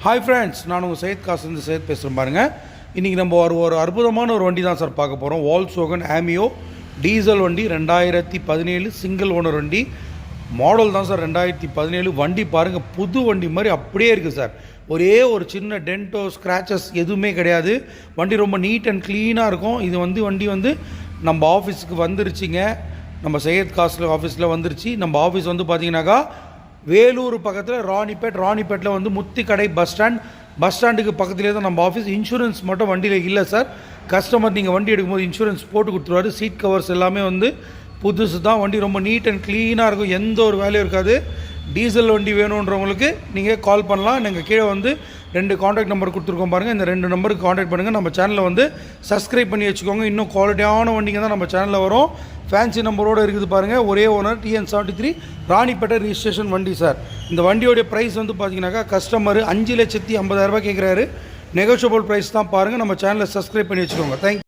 Hi friends, நான் உங்கள் சையத் காசுலேருந்து சையத் பேசுகிறேன் பாருங்கள். இன்றைக்கி நம்ம ஒரு அற்புதமான ஒரு வண்டி தான் சார் பார்க்க போகிறோம். வால்க்ஸ்வேகன் ஆமியோ டீசல் வண்டி 2017 சிங்கிள் ஓனர் வண்டி. மாடல் தான் சார் 2017. வண்டி பாருங்கள், புது வண்டி மாதிரி அப்படியே இருக்குது சார். ஒரே ஒரு சின்ன டென்ட்டோ ஸ்க்ராச்சஸ் எதுவுமே கிடையாது. வண்டி ரொம்ப நீட் அண்ட் க்ளீனாக இருக்கும். இது வண்டி நம்ம ஆஃபீஸுக்கு வந்துருச்சுங்க. நம்ம சையத் காசு ஆஃபீஸில் வந்துருச்சு. நம்ம ஆஃபீஸ் பார்த்தீங்கன்னாக்கா வேலூர் பக்கத்தில் ராணிப்பேட்டில் முத்திக்கடை பஸ் ஸ்டாண்டுக்கு பக்கத்துலேயே தான் நம்ம ஆஃபீஸ். இன்சூரன்ஸ் மட்டும் வண்டியில் இல்லை சார். கஸ்டமர் நீங்கள் வண்டி எடுக்கும்போது இன்சூரன்ஸ் போட்டு கொடுத்துருவாரு. சீட் கவர்ஸ் எல்லாமே புதுசு தான். வண்டி ரொம்ப நீட் அண்ட் க்ளீனாக இருக்கும். எந்த ஒரு வேலையும் இருக்காது. டீசல் வண்டி வேணுன்றவங்களுக்கு நீங்கள் கால் பண்ணலாம். நீங்கள் கீழே 2 காண்டாக்ட் நம்பர் கொடுத்துருக்கோம் பாருங்கள். இந்த 2 நம்பருக்கு காண்டாக்ட் பண்ணுங்கள். நம்ம சேனலில் சப்ஸ்கிரைப் பண்ணி வச்சுக்கோங்க. இன்னும் குவாலிட்டியான வண்டிங்க தான் நம்ம சேனலில் வரும். ஃபேன்சி நம்பரோடு இருக்குது பாருங்கள். ஒரே ஓனர், TN73 ராணிப்பேட்டை ரிஜிஸ்ட்ரேஷன் வண்டி சார். இந்த வண்டியோடைய ப்ரைஸ் பார்த்தீங்கன்னாக்கா கஸ்டமர் 5,50,000 கேட்குறாரு. நெகோஷியபிள் ப்ரைஸ் தான். பாருங்கள், நம்ம சேனலை சப்ஸ்கிரைப் பண்ணி வச்சுக்கோங்க. தேங்க்யூ.